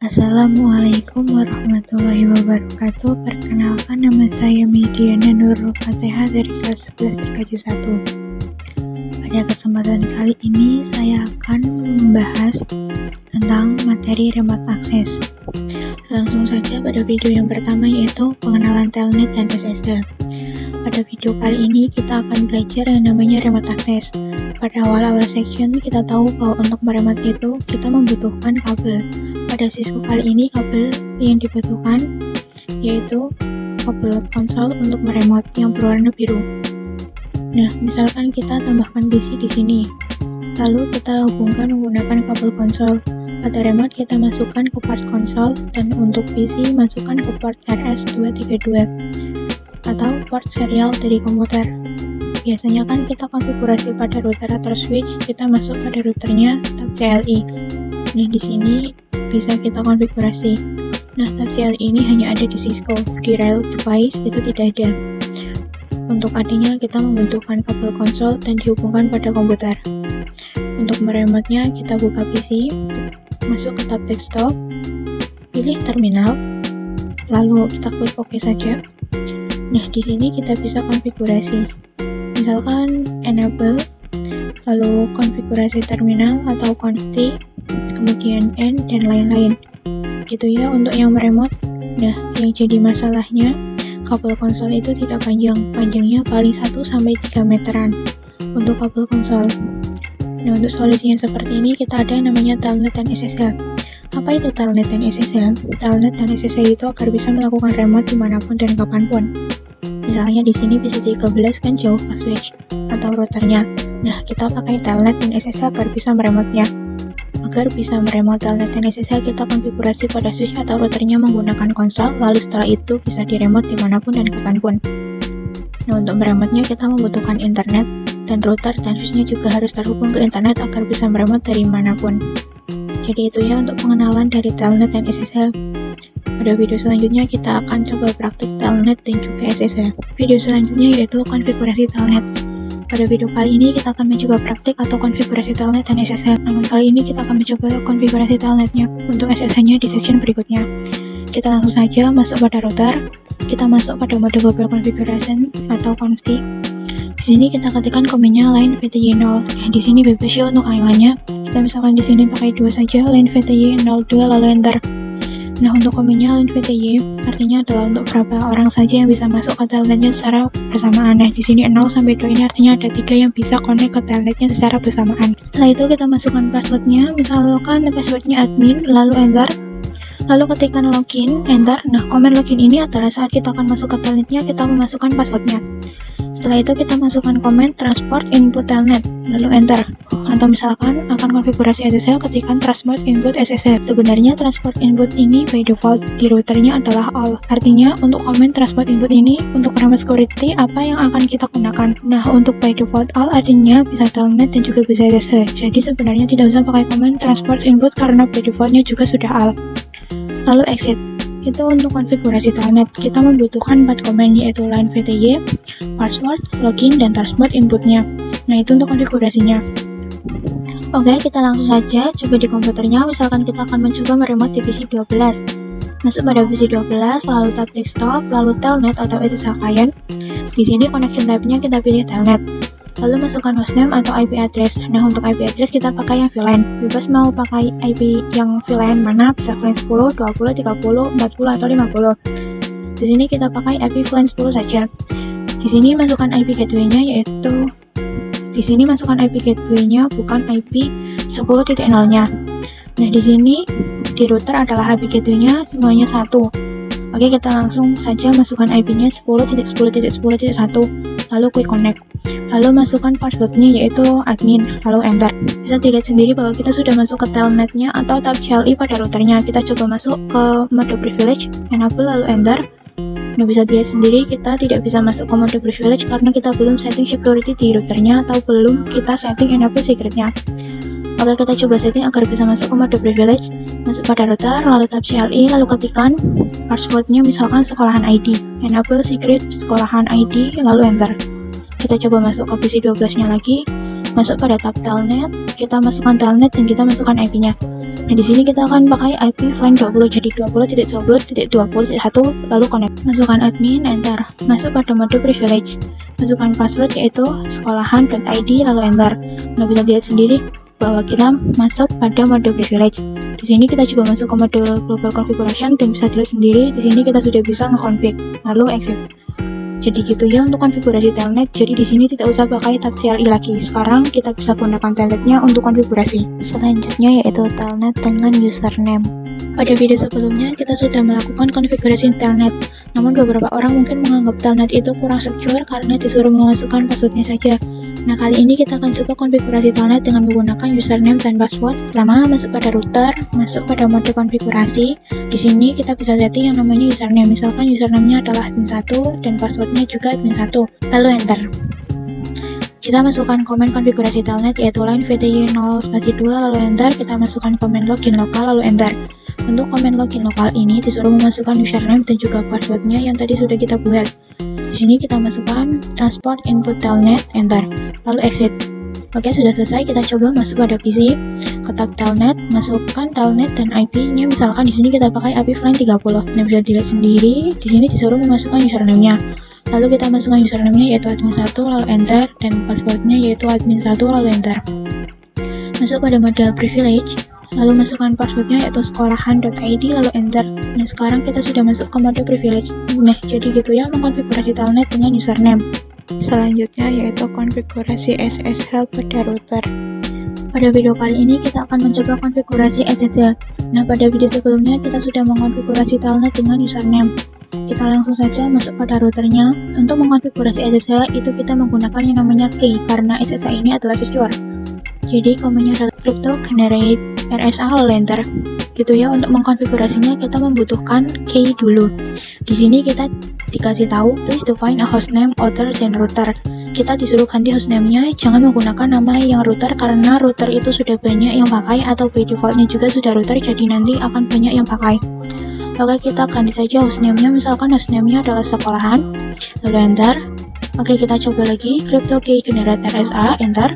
Assalamualaikum warahmatullahi wabarakatuh. Perkenalkan, nama saya Mediana Nurul Fatihah dari kelas 11 TKJ 1. Pada kesempatan kali ini saya akan membahas tentang materi remote access. Langsung saja pada video yang pertama, yaitu pengenalan Telnet dan SSH. Pada video kali ini kita akan belajar yang namanya remote access. Pada awal-awal section kita tahu bahwa untuk meremote itu kita membutuhkan kabel. Pada siswa kali ini kabel yang dibutuhkan yaitu kabel konsol untuk meremote yang berwarna biru. Nah, misalkan kita tambahkan PC di sini, lalu kita hubungkan menggunakan kabel konsol. Pada remote kita masukkan ke port konsol, dan untuk PC masukkan ke port RS232 atau port serial dari komputer. Biasanya kan kita konfigurasi pada router atau switch, kita masuk pada routernya tab CLI. Nah, di sini bisa kita konfigurasi. Nah, tab CLI ini hanya ada di Cisco, di Rail device itu tidak ada. Untuk adanya kita membutuhkan kabel konsol dan dihubungkan pada komputer. Untuk meremotnya kita buka PC, masuk ke tab desktop, pilih terminal, lalu kita klik OK saja. Nah, di sini kita bisa konfigurasi. Misalkan enable, lalu konfigurasi terminal atau conft, kemudian N, dan lain-lain. Gitu ya untuk yang meremote. Nah, yang jadi masalahnya kabel konsol itu tidak panjang. Panjangnya paling 1-3 meteran untuk kabel konsol. Nah, untuk solusinya seperti ini kita ada yang namanya Telnet dan SSH. Apa itu Telnet dan SSH? Telnet dan SSH itu agar bisa melakukan remote dimanapun dan kapanpun. Misalnya di sini PC 13 kan jauh ke switch atau routernya. Nah, kita pakai Telnet dan SSH agar bisa meremotnya. Agar bisa meremote Telnet dan SSH, kita konfigurasi pada switch atau routernya menggunakan konsol, lalu setelah itu bisa diremote dimanapun dan kapanpun. Nah, untuk meremotnya kita membutuhkan internet, dan router dan switchnya juga harus terhubung ke internet agar bisa meremote dari manapun. Jadi itu ya untuk pengenalan dari Telnet dan SSH. Pada video selanjutnya kita akan coba praktik Telnet dan juga SSH. Video selanjutnya yaitu konfigurasi Telnet. Pada video kali ini kita akan mencoba praktik atau konfigurasi Telnet dan SSH. Namun kali ini kita akan mencoba konfigurasi Telnetnya. Untuk SSH-nya di section berikutnya. Kita langsung saja masuk pada router. Kita masuk pada mode global configuration atau conft. Di sini kita ketikkan komennya line VTY 0. Nah, di sini bebas ya untuk ILAN-nya. Kita misalkan di sini pakai 2 saja, line VTY 02 lalu enter. Nah, untuk komennya line VTY artinya adalah untuk berapa orang saja yang bisa masuk ke telnetnya secara bersamaan. Nah, di sini 0 sampai 2 ini artinya ada 3 yang bisa connect ke telnetnya secara bersamaan. Setelah itu kita masukkan passwordnya, misalkan passwordnya admin, lalu enter. Lalu ketikkan login, enter. Nah, komen login ini adalah saat kita akan masuk ke telnetnya, kita memasukkan passwordnya. Setelah itu kita masukkan komen transport input telnet, lalu enter. Atau misalkan akan konfigurasi SSH, ketikkan transport input SSH. Sebenarnya transport input ini by default di routernya adalah all. Artinya untuk komen transport input ini untuk remote security apa yang akan kita gunakan. Nah, untuk by default all artinya bisa telnet dan juga bisa SSH. Jadi sebenarnya tidak usah pakai komen transport input karena by defaultnya juga sudah all. Lalu exit. Itu untuk konfigurasi telnet kita membutuhkan 4 komen, yaitu line VTY, password, login, dan transport inputnya. Nah, itu untuk konfigurasinya. Oke, kita langsung saja coba di komputernya. Misalkan kita akan mencoba meremote di PC 12. Masuk pada PC 12, lalu tab desktop, lalu telnet atau SSH client. Di sini connection type-nya kita pilih telnet. Lalu masukkan hostname atau IP address. Nah, untuk IP address kita pakai yang VLAN. Bebas mau pakai IP yang VLAN mana, bisa VLAN 10, 20, 30, 40, atau 50. Di sini kita pakai IP VLAN 10 saja. Di sini masukkan IP gateway-nya yaitu bukan IP 10.0-nya. Nah, di sini di router adalah IP gateway-nya semuanya 1. Oke, kita langsung saja masukkan IP-nya 10.10.10.1, lalu klik connect. Lalu masukkan passwordnya yaitu admin, lalu enter. Bisa dilihat sendiri bahwa kita sudah masuk ke telnetnya atau tab CLI pada routernya. Kita coba masuk ke mode privilege, enable, lalu enter. Nah, bisa dilihat sendiri kita tidak bisa masuk ke mode privilege karena kita belum setting security di routernya atau belum kita setting enable secretnya. Oke, kita coba setting agar bisa masuk ke mode privilege. Masuk pada router, lalu tab CLI, lalu ketikkan passwordnya misalkan sekolahan ID, enable secret sekolahan ID, lalu enter. Kita coba masuk ke PC 12 nya lagi, masuk pada tab telnet, kita masukkan telnet dan kita masukkan IP-nya. Nah, di sini kita akan pakai IP flan 20, jadi 20.20.20.1, lalu connect. Masukkan admin, enter. Masuk pada mode privilege. Masukkan password yaitu sekolahan.id, lalu enter. Nah, bisa dilihat sendiri bahwa kita masuk pada mode privilege. Di sini kita coba masuk ke mode global configuration dan bisa dilihat sendiri di sini kita sudah bisa nge-config, lalu exit. Jadi gitu ya untuk konfigurasi telnet. Jadi di sini tidak usah pakai tab CLI lagi. Sekarang kita bisa gunakan telnetnya untuk konfigurasi. Selanjutnya yaitu telnet dengan username. Pada video sebelumnya kita sudah melakukan konfigurasi telnet. Namun beberapa orang mungkin menganggap telnet itu kurang secure karena disuruh memasukkan passwordnya saja. Nah, kali ini kita akan coba konfigurasi telnet dengan menggunakan username dan password. Pertama, masuk pada router, masuk pada mode konfigurasi. Di sini kita bisa setting yang namanya username. Misalkan username-nya adalah admin1 dan passwordnya juga admin1. Lalu enter. Kita masukkan komen konfigurasi telnet yaitu line VTY 0/2, lalu enter. Kita masukkan komen login lokal, lalu enter. Untuk komen login lokal ini disuruh memasukkan username dan juga passwordnya yang tadi sudah kita buat. Di sini kita masukkan transport input telnet, enter, lalu exit. Oke, sudah selesai. Kita coba masuk pada PC, ke tab telnet, masukkan telnet dan IP-nya. Misalkan di sini kita pakai IP flan 30. Nah, bisa dilihat sendiri di sini disuruh memasukkan username-nya. Lalu kita masukkan username-nya yaitu admin1, lalu enter, dan password-nya yaitu admin1, lalu enter. Masuk pada mode privilege, lalu masukkan passwordnya yaitu sekolahan.id, lalu enter. Nah, sekarang kita sudah masuk ke mode privilege. Nah, jadi gitu ya mengkonfigurasi telnet dengan username. Selanjutnya yaitu konfigurasi SSH pada router. Pada video kali ini kita akan mencoba konfigurasi SSH. Nah, pada video sebelumnya kita sudah mengonfigurasi telnet dengan username. Kita langsung saja masuk pada routernya. Untuk mengonfigurasi SSH itu kita menggunakan yang namanya key karena SSH ini adalah secure. Jadi komennya adalah crypto generate RSA, lalu enter. Gitu ya, untuk mengkonfigurasinya kita membutuhkan key dulu. Di sini kita dikasih tahu please define a hostname other than router. Kita disuruh ganti hostname-nya, jangan menggunakan nama yang router karena router itu sudah banyak yang pakai atau by default-nya juga sudah router, jadi nanti akan banyak yang pakai. Oke, kita ganti saja hostname-nya, misalkan hostname-nya adalah sekolahan, lalu enter. Oke, kita coba lagi crypto key generate RSA, enter.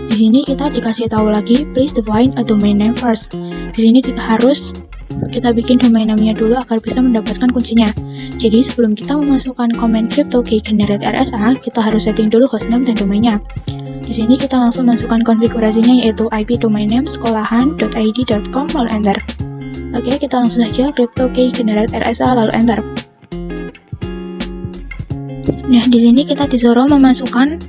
Di sini kita dikasih tahu lagi please define a domain name first. Di sini harus kita bikin domain name-nya dulu agar bisa mendapatkan kuncinya. Jadi sebelum kita memasukkan komen crypto key generate RSA, kita harus setting dulu hostname dan domainnya. Di sini kita langsung masukkan konfigurasinya yaitu IP domain name sekolahan.id.com, lalu enter. Oke, kita langsung saja crypto key generate RSA, lalu enter. Nah, di sini kita disuruh memasukkan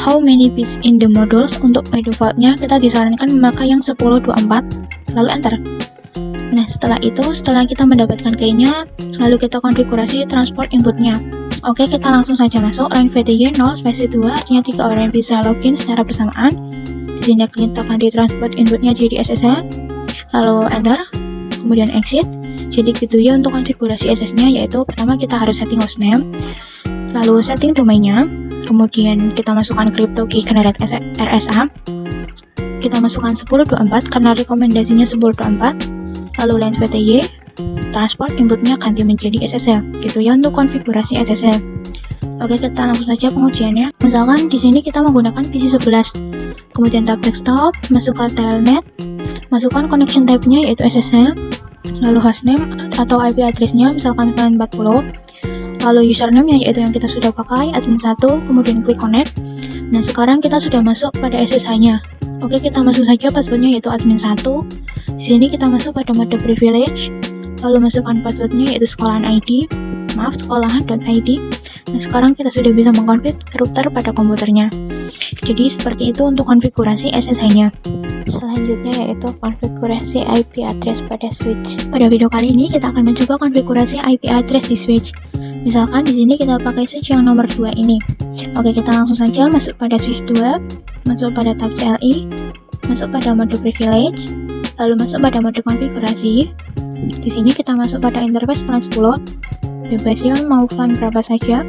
how many bits in the modules. Untuk by default-nya kita disarankan memakai yang 1024, lalu enter. Nah, setelah kita mendapatkan key-nya, lalu kita konfigurasi transport input-nya. Oke, kita langsung saja masuk line VTY 0/2, artinya 3 orang yang bisa login secara bersamaan. Di sini kita ganti transport input-nya jadi SSH, lalu enter, kemudian exit. Jadi gitu ya untuk konfigurasi SS-nya, yaitu pertama kita harus setting hostname, lalu setting domainnya, kemudian kita masukkan crypto key generate RSA, kita masukkan 1024 karena rekomendasinya 1024, lalu line VTY, transport inputnya ganti menjadi SSL. Gitu ya untuk konfigurasi SSL. Oke, kita langsung saja pengujiannya. Misalkan di sini kita menggunakan PC 11, kemudian tab desktop, masukkan telnet, masukkan connection type-nya yaitu SSH, lalu hostname atau IP address-nya misalkan VLAN 40, lalu username-nya yaitu yang kita sudah pakai admin1, kemudian klik connect. Nah, sekarang kita sudah masuk pada SSH-nya. Oke, kita masuk saja passwordnya yaitu admin1. Di sini kita masuk pada mode privilege, lalu masukkan passwordnya yaitu sekolahan.id. Nah, sekarang kita sudah bisa mengkonfig router pada komputernya. Jadi seperti itu untuk konfigurasi SSH-nya. Selanjutnya yaitu konfigurasi IP address pada switch. Pada video kali ini kita akan mencoba konfigurasi IP address di switch. Misalkan di sini kita pakai switch yang nomor 2 ini. Oke, kita langsung saja masuk pada switch 2, masuk pada tab CLI, masuk pada mode privilege, lalu masuk pada mode konfigurasi. Di sini kita masuk pada interface VLAN 10, bebas ya, mau VLAN berapa saja.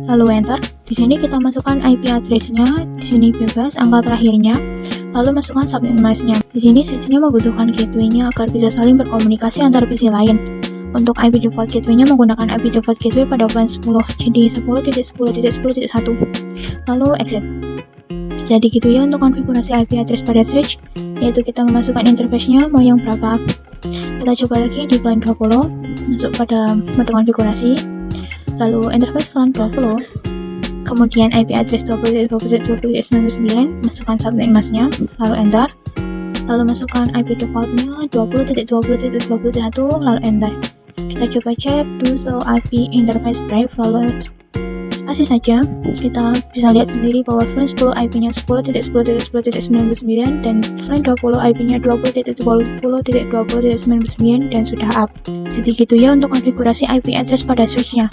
Lalu enter. Di sini kita masukkan IP address-nya, di sini bebas, angka terakhirnya. Lalu masukkan subnet mask-nya. Di sini switch-nya membutuhkan gateway-nya agar bisa saling berkomunikasi antar PC lain. Untuk IP default gateway-nya menggunakan IP default gateway pada VLAN 10, jadi 10.10.10.1. Lalu exit. Jadi gitu ya untuk konfigurasi IP address pada switch, yaitu kita memasukkan interface-nya mau yang berapa. Kita coba lagi di VLAN 20, masuk pada mode konfigurasi, lalu interface VLAN 20, kemudian IP address 20.20.20.99, masukkan subnet masknya, lalu enter, lalu masukkan IP defaultnya 20.20.20.1, lalu enter. Kita coba cek do show IP interface brief, lalu spasi saja. Kita bisa lihat sendiri bahwa VLAN 10 IP-nya 10.10.10.99 dan VLAN 20 IP-nya 20.20.20.99 dan sudah up. Jadi gitu ya untuk konfigurasi IP address pada switch-nya.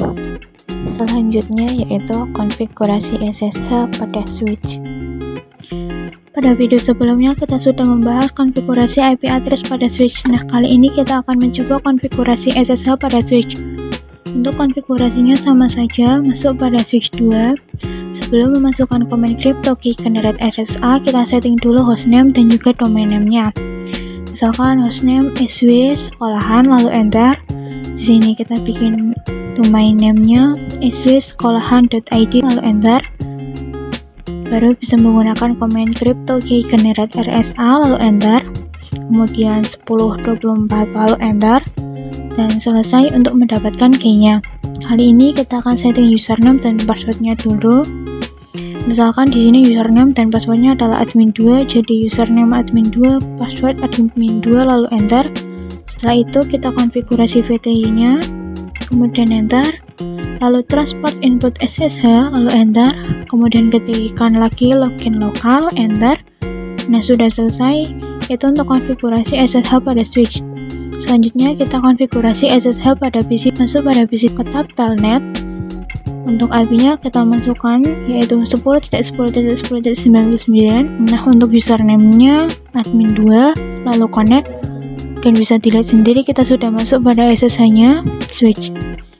Selanjutnya yaitu konfigurasi SSH pada switch. Pada video sebelumnya kita sudah membahas konfigurasi IP address pada switch. Nah, kali ini kita akan mencoba konfigurasi SSH pada switch. Untuk konfigurasinya sama saja, masuk pada switch 2. Sebelum memasukkan command crypto key generate SSH, kita setting dulu hostname dan juga domain name-nya. Misalkan hostname sw sekolahan, lalu enter. Di sini kita bikin domain name-nya sw-sekolahan.id, lalu enter. Baru bisa menggunakan command crypto key generate RSA, lalu enter. Kemudian 1024, lalu enter. Dan selesai untuk mendapatkan key-nya. Kali ini kita akan setting username dan passwordnya dulu. Misalkan di sini username dan passwordnya adalah admin2, jadi username admin2, password admin2, lalu enter. Setelah itu kita konfigurasi VTY-nya, kemudian enter. Lalu transport input SSH, lalu enter. Kemudian ketikkan lagi login lokal, enter. Nah, sudah selesai. Itu untuk konfigurasi SSH pada switch. Selanjutnya kita konfigurasi SSH pada PC. Masuk pada PC tetap telnet. Untuk IP-nya kita masukkan yaitu 10.10.10.99. Nah, untuk username-nya admin2, lalu connect. Dan bisa dilihat sendiri kita sudah masuk pada SSH-nya switch.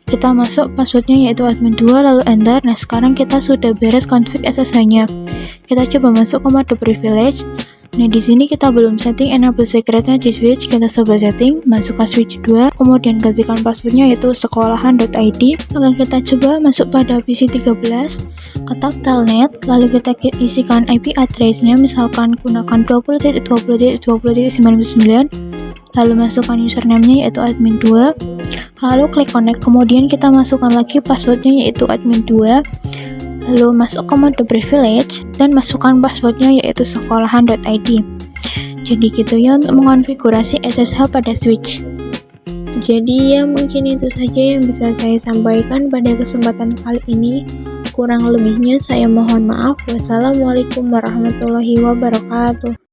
Kita masuk passwordnya yaitu admin2, lalu enter. Nah, sekarang kita sudah beres config SSH-nya. Kita coba masuk ke mode privilege. Nah, di sini kita belum setting enable secretnya di switch. Kita coba setting, masuk ke switch 2, kemudian gantikan passwordnya yaitu sekolahan.id. Oke, kita coba masuk pada PC 13, ketab telnet, lalu kita isikan IP address-nya, misalkan gunakan 20.20.20.99, lalu masukkan username-nya yaitu admin2, lalu klik connect, kemudian kita masukkan lagi passwordnya yaitu admin2, lalu masuk ke mode privilege dan masukkan passwordnya yaitu sekolahan.id. Jadi gitu ya untuk mengonfigurasi SSH pada switch. Jadi ya mungkin itu saja yang bisa saya sampaikan pada kesempatan kali ini. Kurang lebihnya saya mohon maaf. Wassalamualaikum warahmatullahi wabarakatuh.